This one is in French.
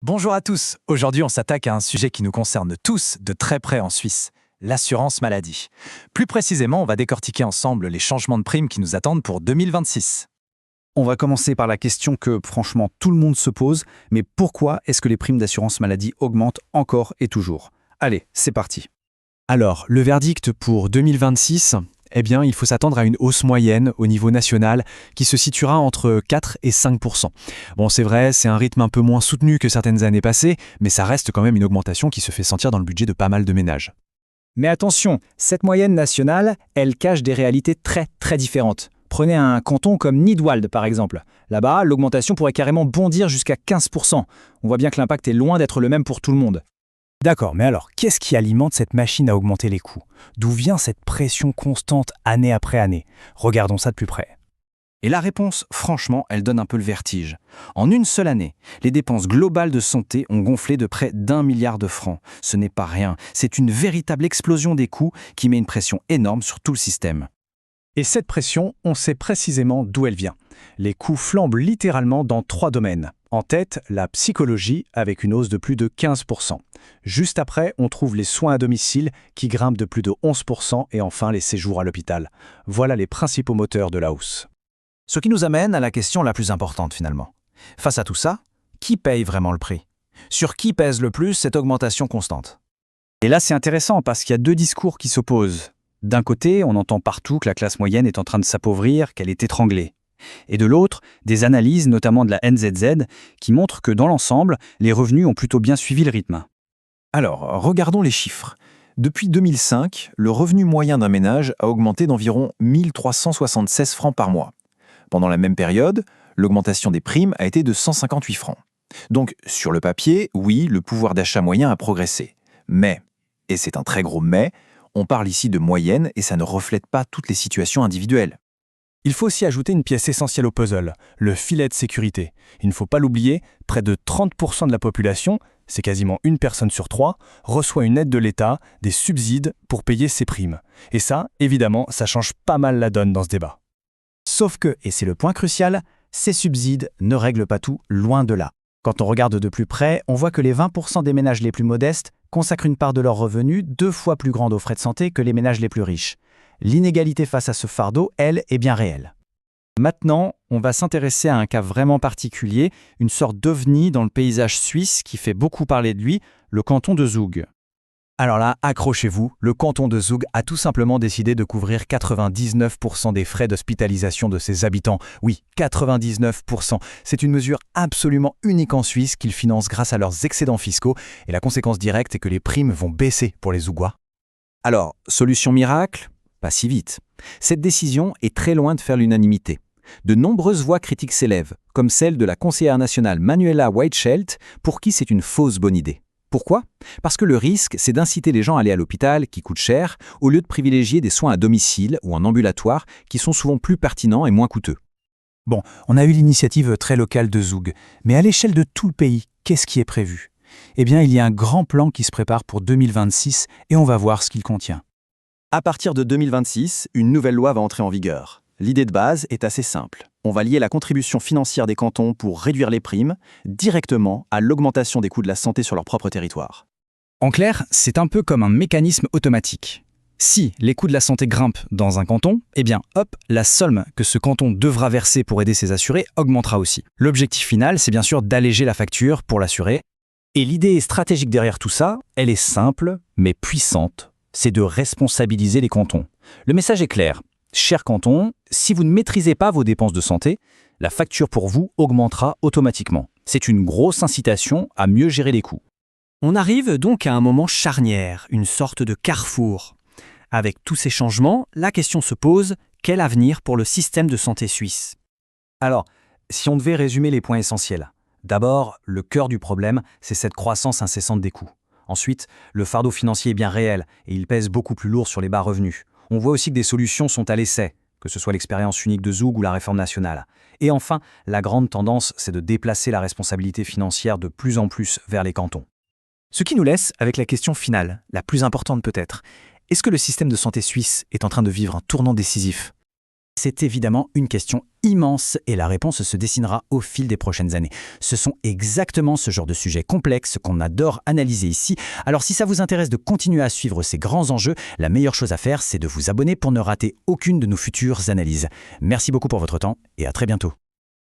Bonjour à tous. Aujourd'hui, on s'attaque à un sujet qui nous concerne tous de très près en Suisse, l'assurance maladie. Plus précisément, on va décortiquer ensemble les changements de primes qui nous attendent pour 2026. On va commencer par la question que, franchement, tout le monde se pose, mais pourquoi est-ce que les primes d'assurance maladie augmentent encore et toujours? Allez, c'est parti. Alors, le verdict pour 2026, il faut s'attendre à une hausse moyenne au niveau national qui se situera entre 4 et 5%. Bon, c'est vrai, c'est un rythme un peu moins soutenu que certaines années passées, mais ça reste quand même une augmentation qui se fait sentir dans le budget de pas mal de ménages. Mais attention, cette moyenne nationale, elle cache des réalités très différentes. Prenez un canton comme Nidwald par exemple. Là-bas, l'augmentation pourrait carrément bondir jusqu'à 15%. On voit bien que l'impact est loin d'être le même pour tout le monde. D'accord, mais alors, qu'est-ce qui alimente cette machine à augmenter les coûts? D'où vient cette pression constante année après année? Regardons ça de plus près. Et la réponse, franchement, elle donne un peu le vertige. En une seule année, les dépenses globales de santé ont gonflé de près d'1 milliard de francs. Ce n'est pas rien, c'est une véritable explosion des coûts qui met une pression énorme sur tout le système. Et cette pression, on sait précisément d'où elle vient. Les coûts flambent littéralement dans 3 domaines. En tête, la psychologie, avec une hausse de plus de 15%. Juste après, on trouve les soins à domicile, qui grimpent de plus de 11%, et enfin les séjours à l'hôpital. Voilà les principaux moteurs de la hausse. Ce qui nous amène à la question la plus importante finalement. Face à tout ça, qui paye vraiment le prix? Sur qui pèse le plus cette augmentation constante? Et là, c'est intéressant parce qu'il y a 2 discours qui s'opposent. D'un côté, on entend partout que la classe moyenne est en train de s'appauvrir, qu'elle est étranglée. Et de l'autre, des analyses, notamment de la NZZ, qui montrent que dans l'ensemble, les revenus ont plutôt bien suivi le rythme. Alors, regardons les chiffres. Depuis 2005, le revenu moyen d'un ménage a augmenté d'environ 1 376 francs par mois. Pendant la même période, l'augmentation des primes a été de 158 francs. Donc, sur le papier, oui, le pouvoir d'achat moyen a progressé. Mais, et c'est un très gros mais, on parle ici de moyenne et ça ne reflète pas toutes les situations individuelles. Il faut aussi ajouter une pièce essentielle au puzzle, le filet de sécurité. Il ne faut pas l'oublier, près de 30% de la population, c'est quasiment une personne sur 3, reçoit une aide de l'État, des subsides pour payer ses primes. Et ça, évidemment, ça change pas mal la donne dans ce débat. Sauf que, et c'est le point crucial, ces subsides ne règlent pas tout, loin de là. Quand on regarde de plus près, on voit que les 20% des ménages les plus modestes consacrent une part de leurs revenus 2 fois plus grande aux frais de santé que les ménages les plus riches. L'inégalité face à ce fardeau, elle, est bien réelle. Maintenant, on va s'intéresser à un cas vraiment particulier, une sorte d'ovni dans le paysage suisse qui fait beaucoup parler de lui, le canton de Zug. Alors là, accrochez-vous, le canton de Zug a tout simplement décidé de couvrir 99% des frais d'hospitalisation de ses habitants. Oui, 99%. C'est une mesure absolument unique en Suisse qu'ils financent grâce à leurs excédents fiscaux et la conséquence directe est que les primes vont baisser pour les Zugois. Alors, solution miracle? Pas si vite. Cette décision est très loin de faire l'unanimité. De nombreuses voix critiques s'élèvent, comme celle de la conseillère nationale Manuela Whitschelt, pour qui c'est une fausse bonne idée. Pourquoi? Parce que le risque, c'est d'inciter les gens à aller à l'hôpital, qui coûte cher, au lieu de privilégier des soins à domicile ou en ambulatoire, qui sont souvent plus pertinents et moins coûteux. Bon, on a eu l'initiative très locale de Zug, mais à l'échelle de tout le pays, qu'est-ce qui est prévu? Eh bien, il y a un grand plan qui se prépare pour 2026 et on va voir ce qu'il contient. À partir de 2026, une nouvelle loi va entrer en vigueur. L'idée de base est assez simple. On va lier la contribution financière des cantons pour réduire les primes directement à l'augmentation des coûts de la santé sur leur propre territoire. En clair, c'est un peu comme un mécanisme automatique. Si les coûts de la santé grimpent dans un canton, eh bien hop, la somme que ce canton devra verser pour aider ses assurés augmentera aussi. L'objectif final, c'est bien sûr d'alléger la facture pour l'assuré. Et l'idée stratégique derrière tout ça, elle est simple, mais puissante. C'est de responsabiliser les cantons. Le message est clair. Cher canton, si vous ne maîtrisez pas vos dépenses de santé, la facture pour vous augmentera automatiquement. C'est une grosse incitation à mieux gérer les coûts. On arrive donc à un moment charnière, une sorte de carrefour. Avec tous ces changements, la question se pose, quel avenir pour le système de santé suisse? Alors, si on devait résumer les points essentiels, d'abord, le cœur du problème, c'est cette croissance incessante des coûts. Ensuite, le fardeau financier est bien réel et il pèse beaucoup plus lourd sur les bas revenus. On voit aussi que des solutions sont à l'essai, que ce soit l'expérience unique de Zug ou la réforme nationale. Et enfin, la grande tendance, c'est de déplacer la responsabilité financière de plus en plus vers les cantons. Ce qui nous laisse avec la question finale, la plus importante peut-être. Est-ce que le système de santé suisse est en train de vivre un tournant décisif? C'est évidemment une question immense et la réponse se dessinera au fil des prochaines années. Ce sont exactement ce genre de sujets complexes qu'on adore analyser ici. Alors si ça vous intéresse de continuer à suivre ces grands enjeux, la meilleure chose à faire, c'est de vous abonner pour ne rater aucune de nos futures analyses. Merci beaucoup pour votre temps et à très bientôt.